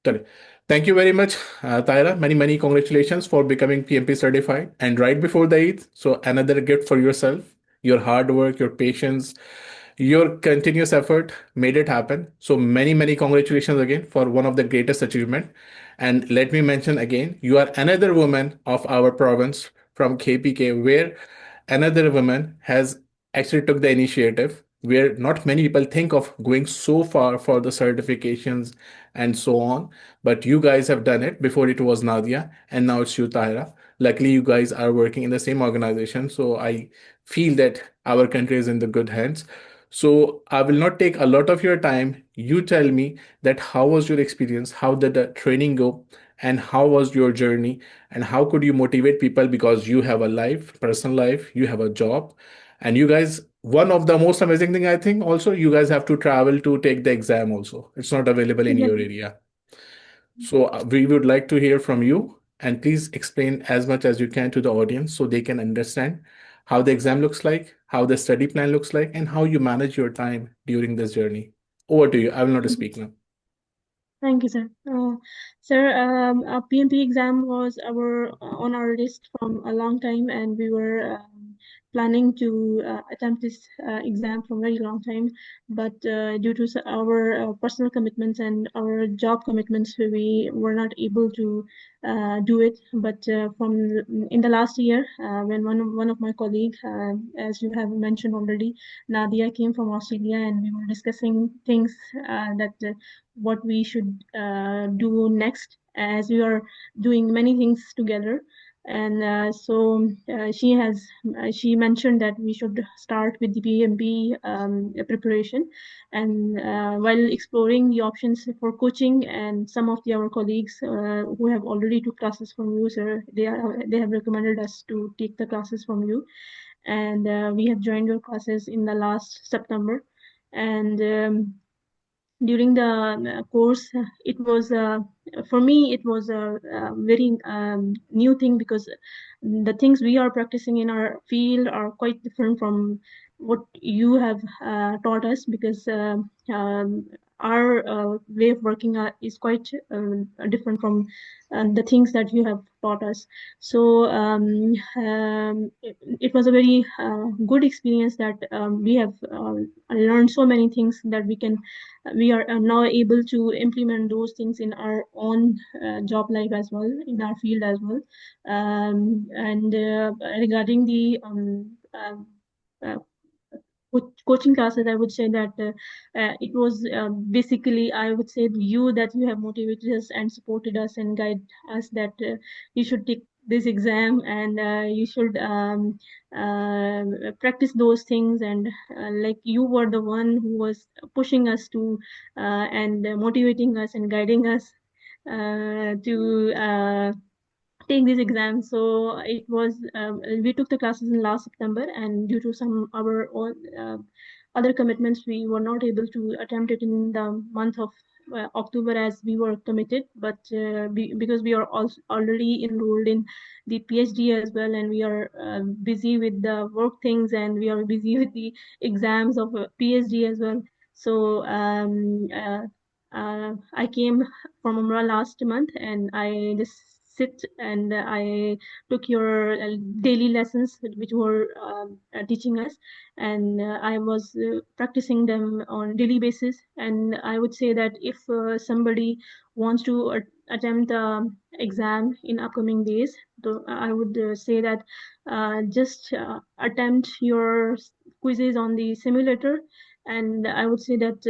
Correct. Thank you very much, Tahira. Many congratulations for becoming PMP certified. And right before the Eid, so another gift for yourself. Your hard work, your patience, your continuous effort made it happen. So many congratulations again for one of the greatest achievement. And let me mention again, you are another woman of our province from KPK, where another woman has actually took the initiative, where not many people think of going so far for the certifications and so on. But you guys have done it. Before it was Nadia, and now it's you, Tahira. Luckily, you guys are working in the same organization. So I feel that our country is in the good hands. So I will not take a lot of your time. You tell me that how was your experience? How did the training go? And how was your journey? And how could you motivate people? Because you have a life, personal life, you have a job, and you guys, one of the most amazing thing I think also, you guys have to travel to take the exam also. It's not available in your Exactly. area. So we would like to hear from you, and please explain as much as you can to the audience so they can understand how the exam looks like, how the study plan looks like, and how you manage your time during this journey. Over to you. I will not speak now. Thank you, sir. Sir, a PMP exam was our on our list from a long time, and we were planning to attempt this exam from very long time. But due to our personal commitments and our job commitments, we were not able to do it. But from in the last year, when one of my colleagues, as you have mentioned already, Nadia came from Australia, and we were discussing things that. What we should do next, as we are doing many things together. And she mentioned that we should start with the PMP preparation. And while exploring the options for coaching, and some of our colleagues who have already took classes from you, sir, they have recommended us to take the classes from you. And we have joined your classes in the last September. And during the course, it was for me it was a very new thing, because the things we are practicing in our field are quite different from what you have taught us, because our way of working is quite different from the things that you have taught us. So it was a very good experience, that we have learned so many things that we are now able to implement those things in our own job life as well, in our field as well. And regarding the uh, coaching classes, I would say that it was basically, I would say, you, that you have motivated us and supported us and guide us, that you should take this exam, and you should practice those things. And like, you were the one who was pushing us to and motivating us and guiding us to take these exams. So it was we took the classes in last September, and due to some our own other commitments, we were not able to attempt it in the month of October, as we were committed. But because we are also already enrolled in the PhD as well, and we are busy with the work things, and we are busy with the exams of PhD as well. So I came from Umrah last month, and I just sit and I took your daily lessons, which were teaching us. And I was practicing them on daily basis. And I would say that if somebody wants to attempt the exam in upcoming days, so I would say that just attempt your quizzes on the simulator, and I would say that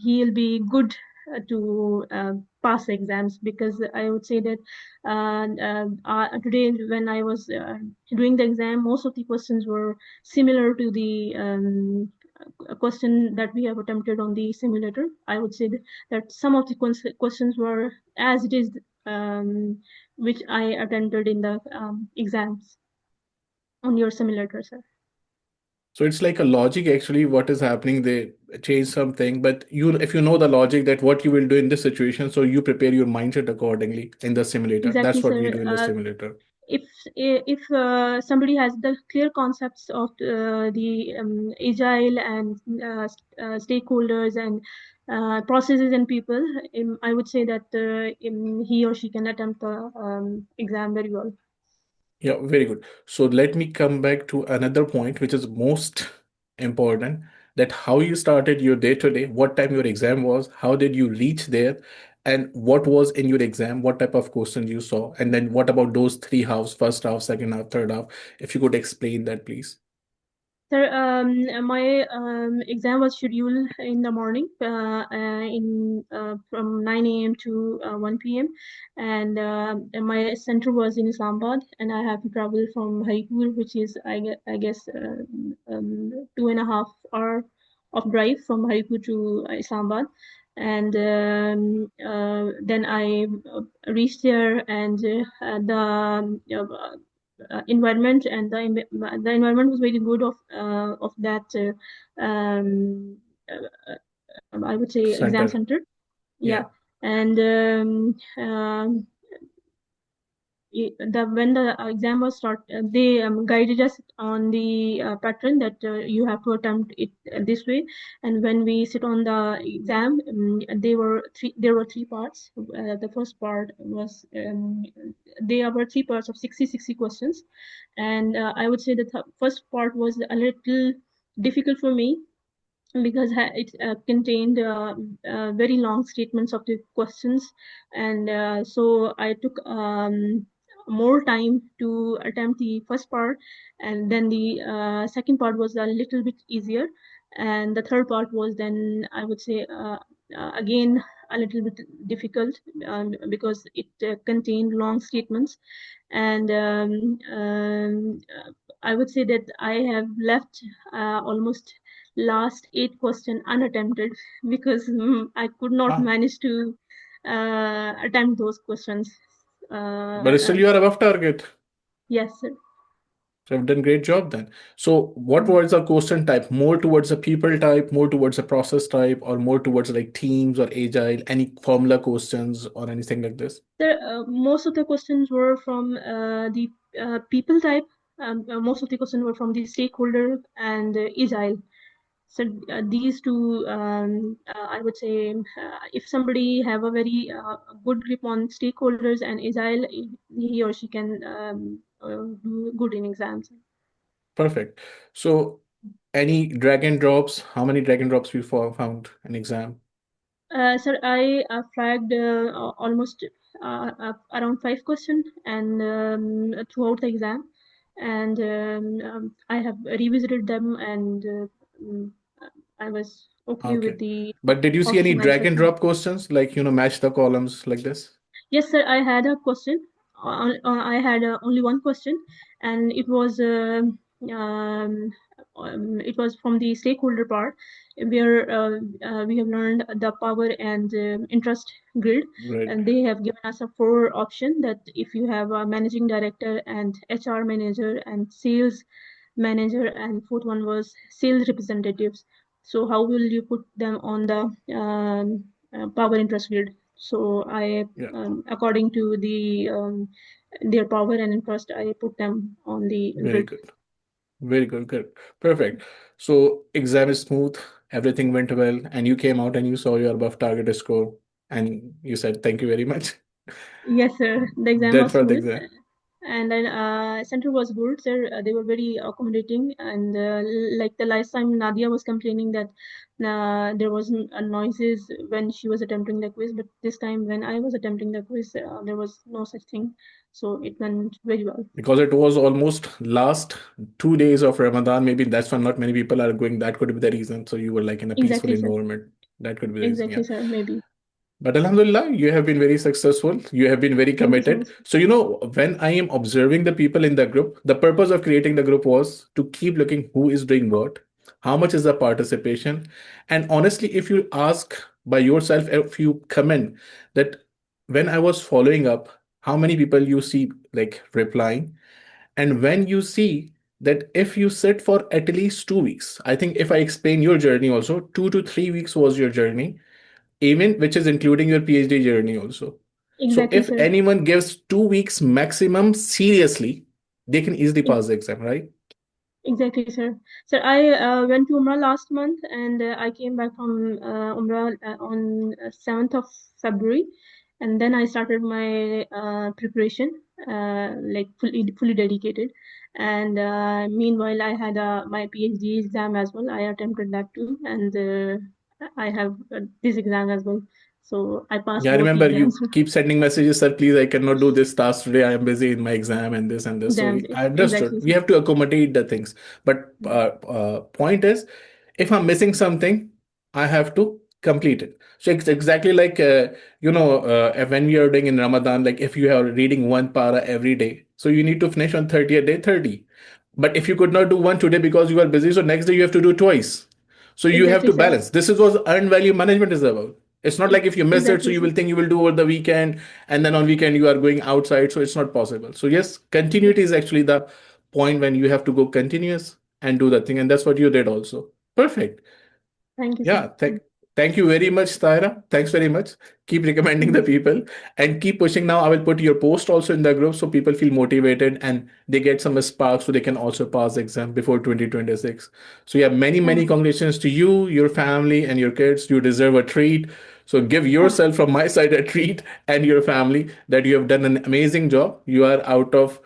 he'll be good to pass exams, because I would say that today, when I was doing the exam, most of the questions were similar to the a question that we have attempted on the simulator. I would say that some of the questions were as it is, which I attempted in the exams on your simulator, sir. So it's like a logic actually what is happening. They change something, but you, if you know the logic that what you will do in this situation, so you prepare your mindset accordingly in the simulator. Exactly, That's what we sir. do in the simulator. If somebody has the clear concepts of the agile and stakeholders and processes and people, I would say that he or she can attempt the exam very well. Yeah, very good. So let me come back to another point, which is most important, that how you started your day to day, what time your exam was, how did you reach there, and what was in your exam, what type of questions you saw, and then what about those three halves, first half, second half, third half? If you could explain that, please. Sir, my exam was scheduled in the morning, in from 9 a.m. to 1 p.m. And my center was in Islamabad, and I have to travel from Haripur, which is I guess 2.5 hour of drive from Haripur to Islamabad. And then I reached there, and environment and the environment was very good of that I would say exam Center. center. Yeah. Yeah. And the when the exam was start, they guided us on the pattern that you have to attempt it this way. And when we sit on the exam, there were three parts. The first part was there were three parts of 60 questions. And I would say the first part was a little difficult for me, because it contained very long statements of the questions. And so I took more time to attempt the first part, and then the second part was a little bit easier, and the third part was, then I would say, again a little bit difficult, because it contained long statements. And I would say that I have left almost last eight question unattempted, because I could not Ah, manage to attempt those questions. but still you are above target. Yes, sir. So I've done great job then. So what Mm. was the question type? More towards the people type, more towards the process type, or more towards like teams or agile, any formula questions or anything like this? Most of the questions were from the people type. Most of the questions were from the stakeholder and agile. So these two, I would say, if somebody have a very good grip on stakeholders and agile, he or she can do good in exams. Perfect. So any drag and drops? How many drag and drops we found in exam? Sir, I flagged almost around five questions and throughout the exam, and I have revisited them, and mm, I was okay Okay. with the But did you see any optimized drag and question. drop questions like, match the columns like this? Yes, sir. I had a question. I had only one question, and um, it was from the stakeholder part, where we have learned the power and interest grid, Great. and they have given us a four option, that if you have a managing director and HR manager and sales manager, and fourth one was sales representatives. So how will you put them on the power interest grid? So I, Yeah. according to their power and interest, I put them on the Very grid. good. Very good. Good. Perfect. So exam is smooth. Everything went well, and you came out and you saw your above target score, and you said thank you very much. Yes, sir. The exam That was for the smooth, exam. and then center was good, sir. They were very accommodating, and like the last time Nadia was complaining that there was noises when she was attempting the quiz, but this time when I was attempting the quiz, there was no such thing. So it went very well. Because it was almost last 2 days of Ramadan. Maybe that's why not many people are going. That could be the reason. So you were like in a peaceful Exactly, sir. environment. That could be the reason. Yeah. Exactly, sir. Maybe. But Alhamdulillah, you have been very successful. You have been very Thank you so committed. much. So, when I am observing the people in the group, the purpose of creating the group was to keep looking who is doing what, how much is the participation. And honestly, if you ask by yourself, if you comment that when I was following up, how many people you see like replying, and when you see that if you sit for at least 2 weeks, I think if I explain your journey also, 2 to 3 weeks was your journey, even which is including your PhD journey also. So Exactly, if sir. anyone gives 2 weeks maximum seriously, they can easily Ex- pass the exam, right? Exactly, sir. Sir, I went to Umrah last month, and I came back from Umrah on 7th of February, and then I started my preparation, like fully dedicated. And meanwhile, I had my PhD exam as well. I attempted that too, and I have this exam as well. So I passed Yeah, I both the remember exams. you keep sending messages, sir, please, I cannot do this task today. I am busy in my exam and this and this. So Exams, I understood. exactly, We sir. have to accommodate the things. But point is, if I'm missing something, I have to complete it. So it's exactly like, when we are doing in Ramadan, like if you are reading one para every day, so you need to finish on 30th day 30. But if you could not do one today because you are busy, so next day you have to do twice. So you have Exactly, to sir. balance. This is what earned value management is about. It's not like if you miss it, so Exactly, you sir. will think you will do over the weekend, and then on weekend you are going outside. So it's not possible. So yes, continuity is actually the point when you have to go continuous and do the thing, and that's what you did also. Perfect. Thank you, sir. Yeah, thank you very much, Tahira. Thanks very much. Keep recommending Thank the you, sir. people and keep pushing. Now, I will put your post also in the group so people feel motivated and they get some spark so they can also pass the exam before 2026. So, yeah, many, Thank many you. congratulations to you, your family, and your kids. You deserve a treat. So, give Ah, yourself from my side a treat and your family that you have done an amazing job. You are out of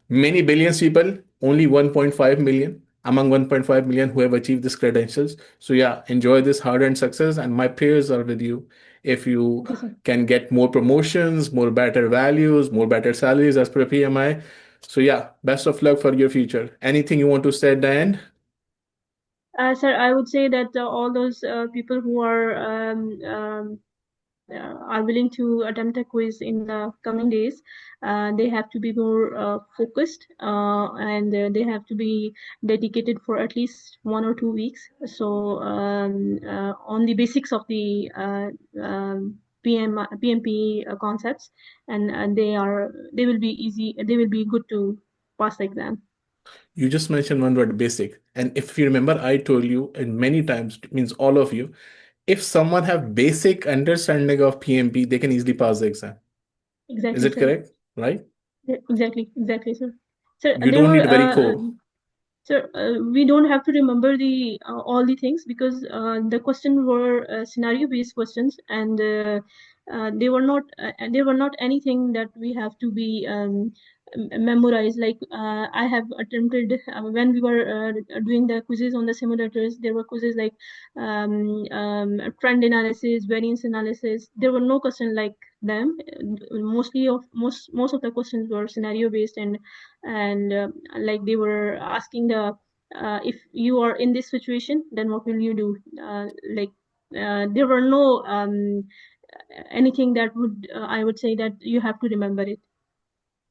many billions people, only 1.5 million among 1.5 million who have achieved these credentials. So yeah, enjoy this hard-earned success, and my prayers are with you. If you thank you, sir. can get more promotions, more better values, more better salaries as per PMI. So yeah, best of luck for your future. Anything you want to say at the end? Sir, I would say that all those people who are willing to attempt a quiz in the coming days, they have to be more focused, and they have to be dedicated for at least 1 or 2 weeks. So on the basics of the PMP concepts, and they will be easy. They will be good to pass the exam. You just mentioned one word, basic. And if you remember, I told you, and many times, it means all of you, if someone have basic understanding of PMP, they can easily pass the exam. Is Exactly, it sir. correct? Right? Yeah, exactly, sir. Sir, You there don't were need very core. sir, we don't have to remember the all the things because the questions were scenario-based questions, and they were not anything that we have to be memorize. Like I have attempted when we were doing the quizzes on the simulators. There were quizzes like trend analysis, variance analysis. There were no questions like them. Most of the questions were scenario-based, and like they were asking the if you are in this situation, then what will you do? Like there were no anything that would I would say that you have to remember it.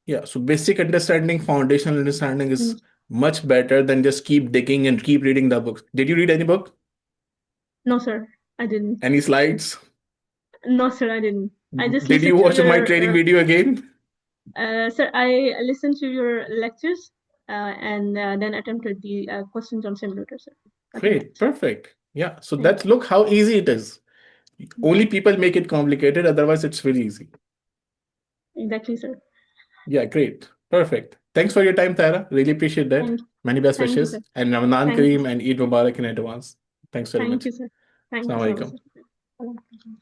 Yeah, so basic understanding, foundational understanding Mm. is much better than just keep digging and keep reading the books. Did you read any book? No, sir, I didn't. Any slides? No, sir, I didn't. I just Did you listened to watch my your training video again? sir. I listened to your lectures and then attempted the questions on simulator, sir. Nothing Great, else. perfect. Yeah, so Thank that's look how easy it is. you. Only people make it complicated, otherwise it's very easy. Exactly, sir. Yeah, great. Perfect. Thanks for your time, Tara. Really appreciate that. Thank Many best thank you, wishes sir. and Ramadan Thank you. Kareem and Eid Mubarak in advance. Thanks very Thank much. you, sir. Thank you Assalamu so much, alaikum. sir.